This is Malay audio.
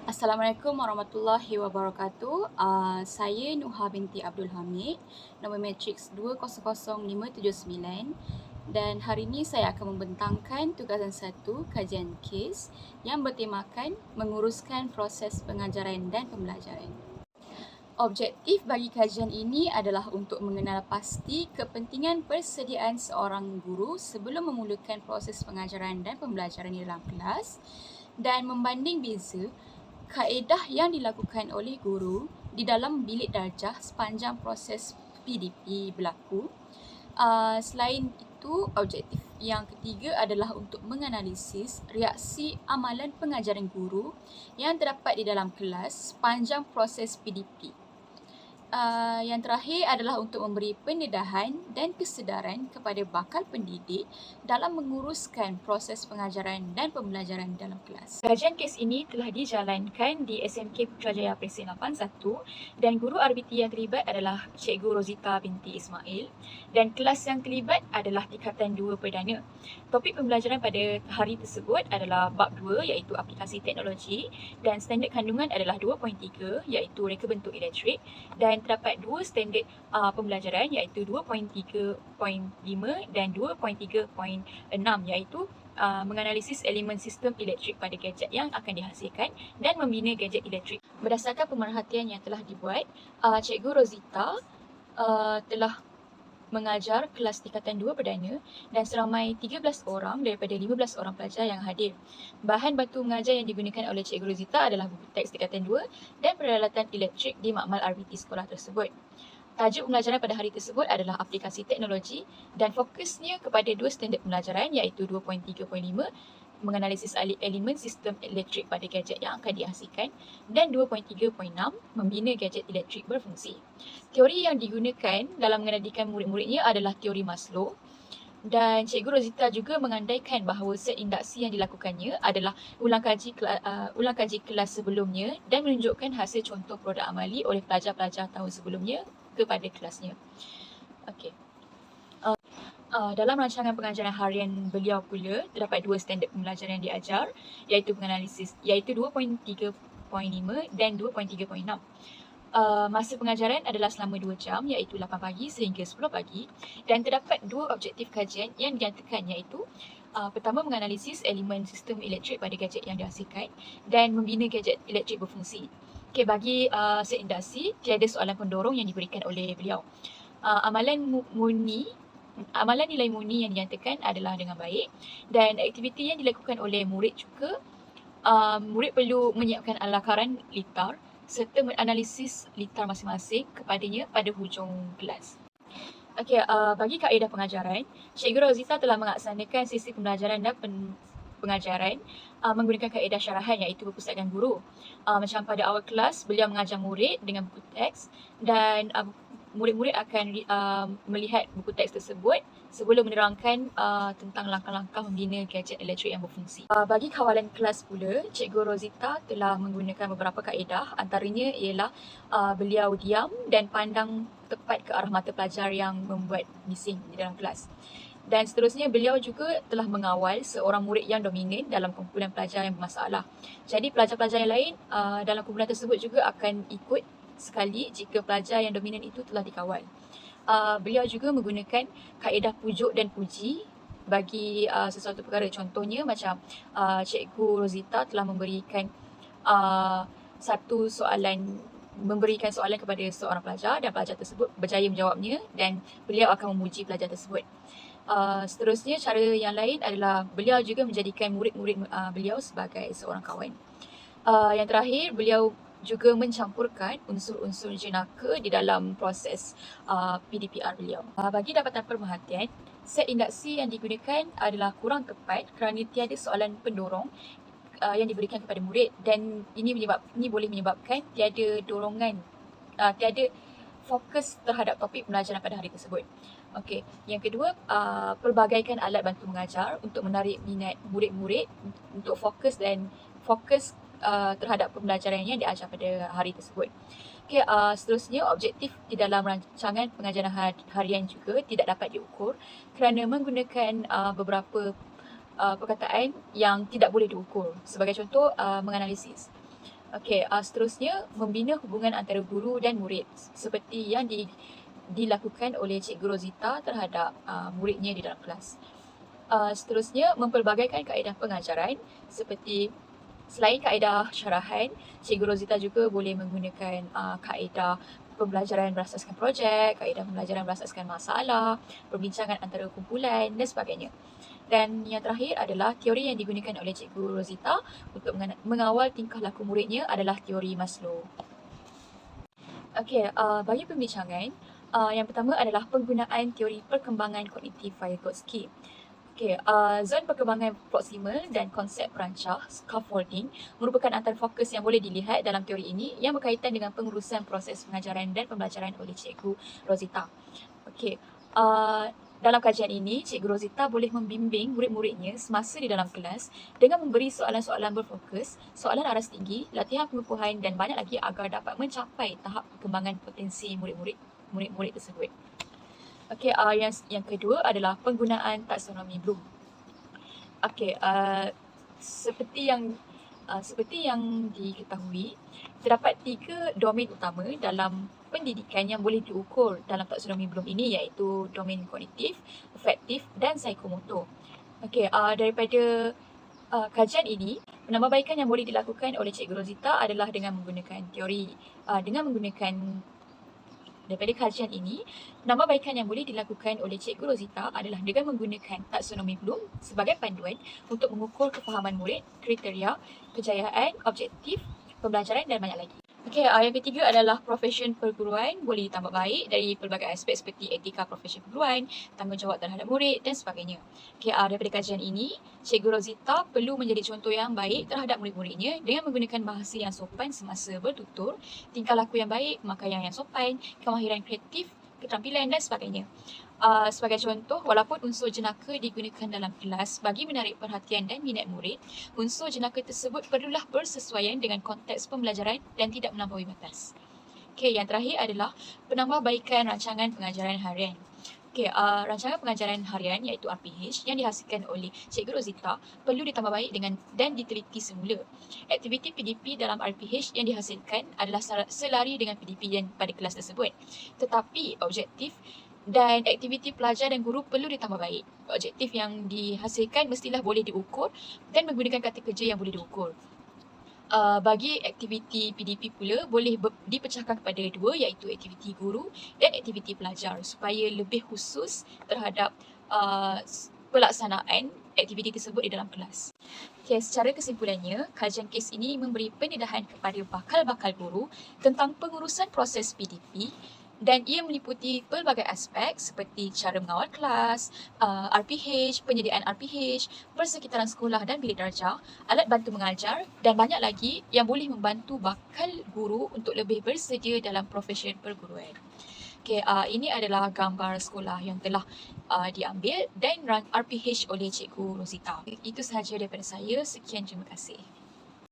Assalamualaikum warahmatullahi wabarakatuh. Saya Nuha binti Abdul Hamid, nombor matriks 200579, dan hari ini saya akan membentangkan tugasan 1 kajian kes yang bertemakan menguruskan proses pengajaran dan pembelajaran. Objektif bagi kajian ini adalah untuk mengenal pasti kepentingan persediaan seorang guru sebelum memulakan proses pengajaran dan pembelajaran di dalam kelas dan membanding beza kaedah yang dilakukan oleh guru di dalam bilik darjah sepanjang proses PDP berlaku. Selain itu, objektif yang ketiga adalah untuk menganalisis reaksi amalan pengajaran guru yang terdapat di dalam kelas sepanjang proses PDP. Yang terakhir adalah untuk memberi pendedahan dan kesedaran kepada bakal pendidik dalam menguruskan proses pengajaran dan pembelajaran dalam kelas. Kajian kes ini telah dijalankan di SMK Putrajaya Presin 81 dan guru RBT yang terlibat adalah Cikgu Rozita binti Ismail dan kelas yang terlibat adalah tingkatan 2 perdana. Topik pembelajaran pada hari tersebut adalah bab 2 iaitu aplikasi teknologi dan standard kandungan adalah 2.3 iaitu reka bentuk elektrik dan terdapat dua standard pembelajaran iaitu 2.3.5 dan 2.3.6 iaitu menganalisis elemen sistem elektrik pada gadget yang akan dihasilkan dan membina gadget elektrik. Berdasarkan pemerhatian yang telah dibuat, Cikgu Rozita telah mengajar kelas tingkatan 2 perdana dan seramai 13 orang daripada 15 orang pelajar yang hadir. Bahan bantu mengajar yang digunakan oleh Cikgu Rozita adalah buku teks tingkatan 2 dan peralatan elektrik di makmal RBT sekolah tersebut. Tajuk pembelajaran pada hari tersebut adalah aplikasi teknologi dan fokusnya kepada dua standard pembelajaran iaitu 2.3.5 menganalisis elemen sistem elektrik pada gadget yang akan dihasilkan dan 2.3.6 membina gadget elektrik berfungsi. Teori yang digunakan dalam mengenadikan murid-muridnya adalah teori Maslow dan Cikgu Rozita juga mengandaikan bahawa set induksi yang dilakukannya adalah ulang kaji kelas sebelumnya dan menunjukkan hasil contoh produk amali oleh pelajar-pelajar tahun sebelumnya kepada kelasnya. Okey. Dalam rancangan pengajaran harian beliau pula terdapat dua standard pembelajaran yang diajar iaitu penganalisis iaitu 2.3.5 dan 2.3.6. Masa pengajaran adalah selama 2 jam iaitu 8 pagi sehingga 10 pagi dan terdapat dua objektif kajian yang dinyatakan iaitu pertama menganalisis elemen sistem elektrik pada gadget yang dihasilkan dan membina gadget elektrik berfungsi. Okay, bagi set induksi, tiada soalan pendorong yang diberikan oleh beliau. Amalan nilai murni yang dinyatakan adalah dengan baik dan aktiviti yang dilakukan oleh murid juga, murid perlu menyiapkan alakaran litar serta menganalisis litar masing-masing kepadanya pada hujung kelas. Okey, bagi kaedah pengajaran, Cikgu Rozita telah melaksanakan sesi pembelajaran dan pengajaran menggunakan kaedah syarahan iaitu perpustakaan guru. Macam pada awal kelas, beliau mengajar murid dengan buku teks dan murid-murid akan melihat buku teks tersebut sebelum menerangkan tentang langkah-langkah membina gadget elektrik yang berfungsi. Bagi kawalan kelas pula, Cikgu Rozita telah menggunakan beberapa kaedah, antaranya ialah beliau diam dan pandang tepat ke arah mata pelajar yang membuat bising di dalam kelas. Dan seterusnya, beliau juga telah mengawal seorang murid yang dominan dalam kumpulan pelajar yang bermasalah. Jadi pelajar-pelajar yang lain dalam kumpulan tersebut juga akan ikut sekali jika pelajar yang dominan itu telah dikawal. Beliau juga menggunakan kaedah pujuk dan puji bagi sesuatu perkara. Contohnya macam Cikgu Rozita telah memberikan memberikan soalan kepada seorang pelajar dan pelajar tersebut berjaya menjawabnya dan beliau akan memuji pelajar tersebut. Seterusnya, cara yang lain adalah beliau juga menjadikan murid-murid beliau sebagai seorang kawan. Yang terakhir, beliau juga mencampurkan unsur-unsur jenaka di dalam proses PDPR beliau. Bagi dapatan pemerhatian, set induksi yang digunakan adalah kurang tepat kerana tiada soalan pendorong yang diberikan kepada murid dan ini boleh menyebabkan tiada dorongan, tiada fokus terhadap topik pembelajaran pada hari tersebut. Okey, yang kedua, pelbagaikan alat bantu mengajar untuk menarik minat murid-murid untuk fokus terhadap pembelajaran yang diajar pada hari tersebut. Okey, seterusnya objektif di dalam rancangan pengajaran harian juga tidak dapat diukur kerana menggunakan beberapa perkataan yang tidak boleh diukur. Sebagai contoh, menganalisis. Seterusnya membina hubungan antara guru dan murid seperti yang dilakukan oleh Cikgu Rosita terhadap muridnya di dalam kelas. Seterusnya mempelbagaikan kaedah pengajaran seperti selain kaedah syarahan, Cikgu Rosita juga boleh menggunakan kaedah pembelajaran berasaskan projek, kaedah pembelajaran berasaskan masalah, perbincangan antara kumpulan dan sebagainya. Dan yang terakhir adalah teori yang digunakan oleh Cikgu Rosita untuk mengawal tingkah laku muridnya adalah teori Maslow. Bagi pembincangan, yang pertama adalah penggunaan teori perkembangan kognitif Vygotsky. Zon perkembangan proksimal dan konsep perancah scaffolding merupakan antara fokus yang boleh dilihat dalam teori ini yang berkaitan dengan pengurusan proses pengajaran dan pembelajaran oleh Cikgu Rosita. Dalam kajian ini, Cikgu Rosita boleh membimbing murid-muridnya semasa di dalam kelas dengan memberi soalan-soalan berfokus, soalan aras tinggi, latihan pengukuhan dan banyak lagi agar dapat mencapai tahap perkembangan potensi murid-murid tersebut. Yang kedua adalah penggunaan taksonomi Bloom. Seperti yang diketahui, terdapat 3 domain utama dalam pendidikan yang boleh diukur dalam taksonomi Bloom ini, iaitu domain kognitif, afektif dan psikomotor. Daripada kajian ini, penambahbaikan yang boleh dilakukan oleh Cikgu Rosita adalah dengan menggunakan teori, daripada kajian ini, penambahbaikan yang boleh dilakukan oleh Cikgu Rosita adalah dengan menggunakan taksonomi Bloom sebagai panduan untuk mengukur kefahaman murid, kriteria, kejayaan, objektif, pembelajaran dan banyak lagi. Yang ketiga adalah profesion perguruan boleh ditambah baik dari pelbagai aspek seperti etika profesion perguruan, tanggungjawab terhadap murid dan sebagainya. Daripada kajian ini, Cikgu Rosita perlu menjadi contoh yang baik terhadap murid-muridnya dengan menggunakan bahasa yang sopan semasa bertutur, tingkah laku yang baik, pemakaian yang sopan, kemahiran kreatif, keterampilan dan sebagainya. Sebagai contoh, walaupun unsur jenaka digunakan dalam kelas bagi menarik perhatian dan minat murid, unsur jenaka tersebut perlulah bersesuaian dengan konteks pembelajaran dan tidak melampaui batas. Yang terakhir adalah penambahbaikan rancangan pengajaran harian. Rancangan pengajaran harian iaitu RPH yang dihasilkan oleh Cikgu Rosita perlu ditambah baik dan diteliti semula. Aktiviti PDP dalam RPH yang dihasilkan adalah selari dengan PDP yang pada kelas tersebut. Tetapi objektif dan aktiviti pelajar dan guru perlu ditambah baik. Objektif yang dihasilkan mestilah boleh diukur dan menggunakan kata kerja yang boleh diukur. Bagi aktiviti PDP pula boleh dipecahkan kepada 2, iaitu aktiviti guru dan aktiviti pelajar supaya lebih khusus terhadap pelaksanaan aktiviti tersebut di dalam kelas. Secara kesimpulannya, kajian kes ini memberi pendedahan kepada bakal-bakal guru tentang pengurusan proses PDP dan ia meliputi pelbagai aspek seperti cara mengawal kelas, RPH, penyediaan RPH, persekitaran sekolah dan bilik darjah, alat bantu mengajar dan banyak lagi yang boleh membantu bakal guru untuk lebih bersedia dalam profesion perguruan. Ini adalah gambar sekolah yang telah diambil dan RPH oleh Cikgu Rosita. Itu sahaja daripada saya. Sekian, terima kasih.